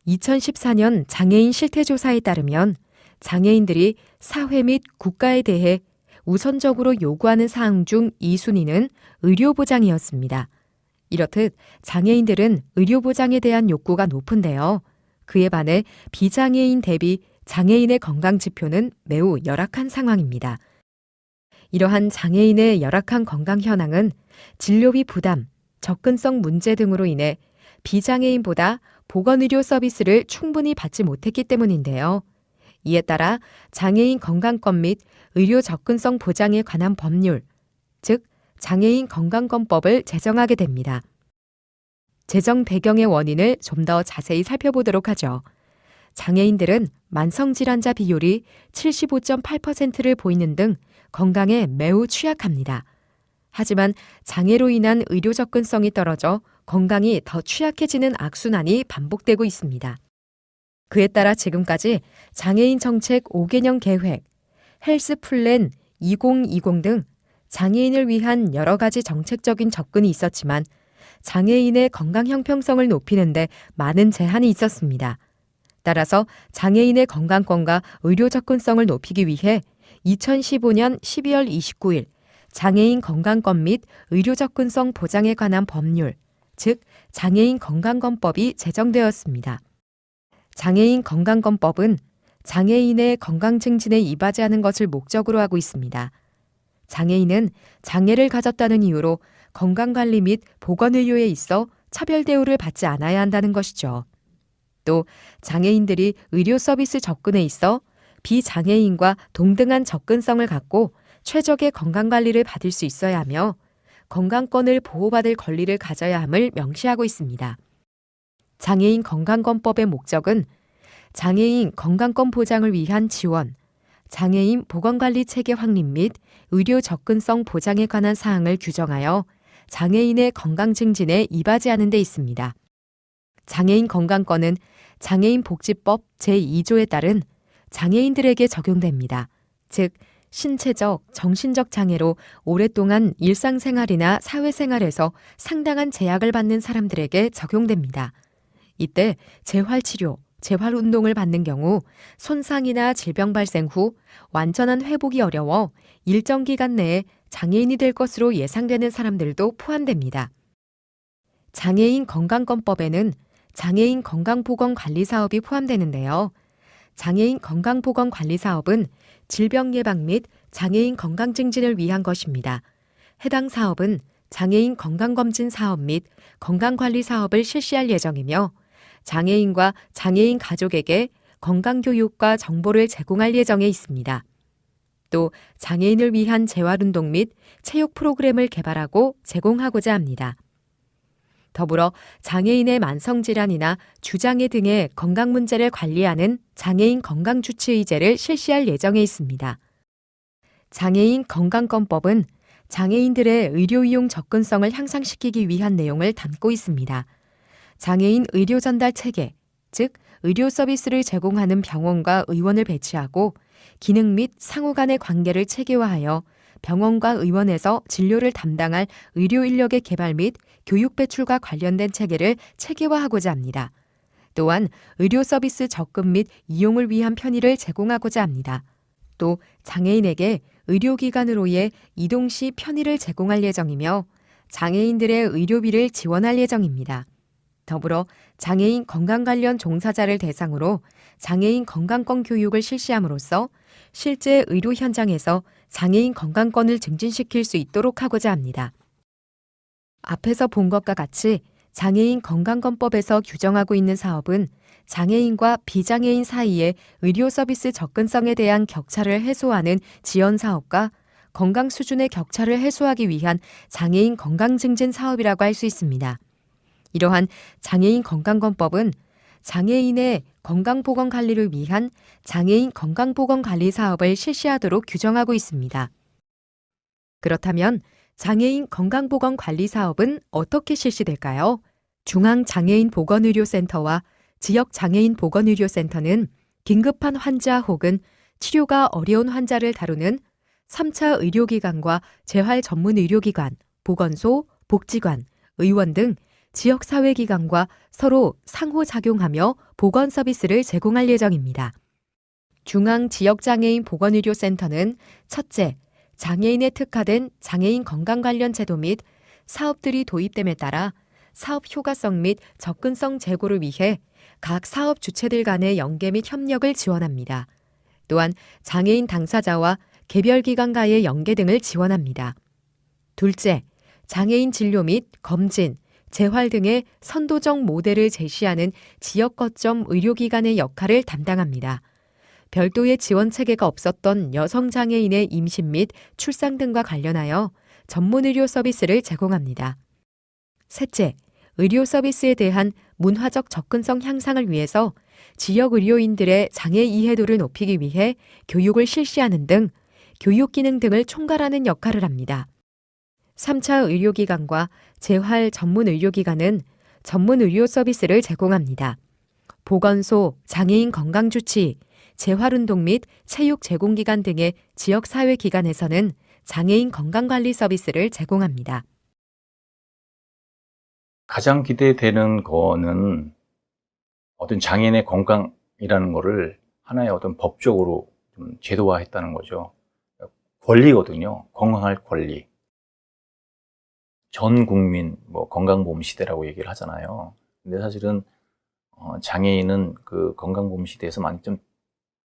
2014년 장애인 실태조사에 따르면 장애인들이 사회 및 국가에 대해 우선적으로 요구하는 사항 중 2순위는 의료보장이었습니다. 이렇듯 장애인들은 의료보장에 대한 욕구가 높은데요. 그에 반해 비장애인 대비 장애인의 건강지표는 매우 열악한 상황입니다. 이러한 장애인의 열악한 건강 현황은 진료비 부담, 접근성 문제 등으로 인해 비장애인보다 보건의료 서비스를 충분히 받지 못했기 때문인데요. 이에 따라 장애인 건강권 및 의료 접근성 보장에 관한 법률, 즉 장애인 건강권법을 제정하게 됩니다. 제정 배경의 원인을 좀 더 자세히 살펴보도록 하죠. 장애인들은 만성질환자 비율이 75.8%를 보이는 등 건강에 매우 취약합니다. 하지만 장애로 인한 의료 접근성이 떨어져 건강이 더 취약해지는 악순환이 반복되고 있습니다. 그에 따라 지금까지 장애인 정책 5개년 계획, 헬스 플랜 2020 등 장애인을 위한 여러 가지 정책적인 접근이 있었지만 장애인의 건강 형평성을 높이는 데 많은 제한이 있었습니다. 따라서 장애인의 건강권과 의료 접근성을 높이기 위해 2015년 12월 29일 장애인 건강권 및 의료 접근성 보장에 관한 법률, 즉 장애인 건강권법이 제정되었습니다. 장애인 건강권법은 장애인의 건강 증진에 이바지하는 것을 목적으로 하고 있습니다. 장애인은 장애를 가졌다는 이유로 건강관리 및 보건의료에 있어 차별 대우를 받지 않아야 한다는 것이죠. 또 장애인들이 의료 서비스 접근에 있어 비장애인과 동등한 접근성을 갖고 최적의 건강관리를 받을 수 있어야 하며 건강권을 보호받을 권리를 가져야 함을 명시하고 있습니다. 장애인 건강권법의 목적은 장애인 건강권 보장을 위한 지원, 장애인 보건관리 체계 확립 및 의료 접근성 보장에 관한 사항을 규정하여 장애인의 건강 증진에 이바지하는 데 있습니다. 장애인 건강권은 장애인복지법 제2조에 따른 장애인들에게 적용됩니다. 즉, 신체적, 정신적 장애로 오랫동안 일상생활이나 사회생활에서 상당한 제약을 받는 사람들에게 적용됩니다. 이때 재활치료, 재활운동을 받는 경우 손상이나 질병 발생 후 완전한 회복이 어려워 일정 기간 내에 장애인이 될 것으로 예상되는 사람들도 포함됩니다. 장애인 건강권법에는 장애인 건강보건관리사업이 포함되는데요. 장애인 건강보건관리사업은 질병 예방 및 장애인 건강 증진을 위한 것입니다. 해당 사업은 장애인 건강검진 사업 및 건강관리 사업을 실시할 예정이며 장애인과 장애인 가족에게 건강교육과 정보를 제공할 예정에 있습니다. 또 장애인을 위한 재활운동 및 체육 프로그램을 개발하고 제공하고자 합니다. 더불어 장애인의 만성질환이나 주장애 등의 건강 문제를 관리하는 장애인 건강주치의제를 실시할 예정에 있습니다. 장애인 건강권법은 장애인들의 의료 이용 접근성을 향상시키기 위한 내용을 담고 있습니다. 장애인 의료 전달 체계, 즉 의료 서비스를 제공하는 병원과 의원을 배치하고 기능 및 상호 간의 관계를 체계화하여 병원과 의원에서 진료를 담당할 의료 인력의 개발 및 교육 배출과 관련된 체계를 체계화하고자 합니다. 또한 의료 서비스 접근 및 이용을 위한 편의를 제공하고자 합니다. 또 장애인에게 의료기관으로의 이동 시 편의를 제공할 예정이며 장애인들의 의료비를 지원할 예정입니다. 더불어 장애인 건강 관련 종사자를 대상으로 장애인 건강권 교육을 실시함으로써 실제 의료 현장에서 장애인 건강권을 증진시킬 수 있도록 하고자 합니다. 앞에서 본 것과 같이 장애인 건강권법에서 규정하고 있는 사업은 장애인과 비장애인 사이의 의료 서비스 접근성에 대한 격차를 해소하는 지원 사업과 건강 수준의 격차를 해소하기 위한 장애인 건강 증진 사업이라고 할 수 있습니다. 이러한 장애인 건강권법은 장애인의 건강보건관리를 위한 장애인 건강보건관리 사업을 실시하도록 규정하고 있습니다. 그렇다면 장애인 건강보건관리 사업은 어떻게 실시될까요? 중앙장애인보건의료센터와 지역장애인 보건의료센터는 긴급한 환자 혹은 치료가 어려운 환자를 다루는 3차 의료기관과 재활 전문 의료기관, 보건소, 복지관, 의원 등 지역사회기관과 서로 상호작용하며 보건 서비스를 제공할 예정입니다. 중앙지역장애인 보건의료센터는 첫째, 장애인에 특화된 장애인 건강 관련 제도 및 사업들이 도입됨에 따라 사업 효과성 및 접근성 제고를 위해 각 사업 주체들 간의 연계 및 협력을 지원합니다. 또한 장애인 당사자와 개별 기관과의 연계 등을 지원합니다. 둘째, 장애인 진료 및 검진, 재활 등의 선도적 모델을 제시하는 지역 거점 의료기관의 역할을 담당합니다. 별도의 지원 체계가 없었던 여성 장애인의 임신 및 출산 등과 관련하여 전문 의료 서비스를 제공합니다. 셋째, 의료 서비스에 대한 문화적 접근성 향상을 위해서 지역 의료인들의 장애 이해도를 높이기 위해 교육을 실시하는 등 교육 기능 등을 총괄하는 역할을 합니다. 3차 의료기관과 재활 전문 의료기관은 전문 의료 서비스를 제공합니다. 보건소, 장애인 건강주치, 재활운동 및 체육 제공기관 등의 지역사회기관에서는 장애인 건강관리 서비스를 제공합니다. 가장 기대되는 거는 어떤 장애인의 건강이라는 거를 하나의 어떤 법적으로 좀 제도화했다는 거죠. 권리거든요. 건강할 권리. 전 국민 건강보험 시대라고 얘기를 하잖아요. 근데 사실은 장애인은 그 건강보험 시대에서 많이 좀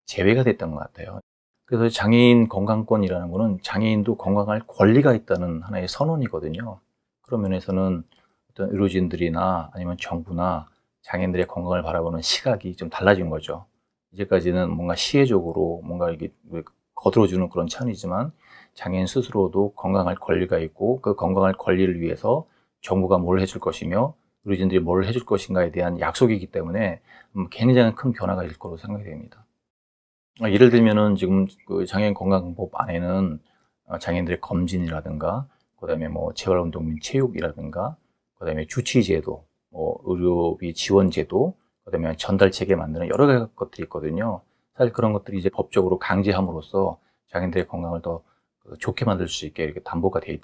제외가 됐던 것 같아요. 그래서 장애인 건강권이라는 거는 장애인도 건강할 권리가 있다는 하나의 선언이거든요. 그런 면에서는 어떤 의료진들이나 아니면 정부나 장애인들의 건강을 바라보는 시각이 좀 달라진 거죠. 이제까지는 뭔가 시혜적으로 뭔가 이게 거들어주는 그런 차원이지만 장애인 스스로도 건강할 권리가 있고 그 건강할 권리를 위해서 정부가 뭘 해줄 것이며 의료진들이 뭘 해줄 것인가에 대한 약속이기 때문에 굉장히 큰 변화가 있을 거로 생각이 됩니다. 예를 들면은 지금 그 장애인 건강법 안에는 장애인들의 검진이라든가 그다음에 재활운동 및 체육이라든가 그다음에 주치제도, 의료비 지원제도, 그다음에 전달체계 만드는 여러 가지 것들이 있거든요. 사실 그런 것들이 이제 법적으로 강제함으로써 장애인들의 건강을 더 좋게 만들 수 있게 이렇게 담보가 돼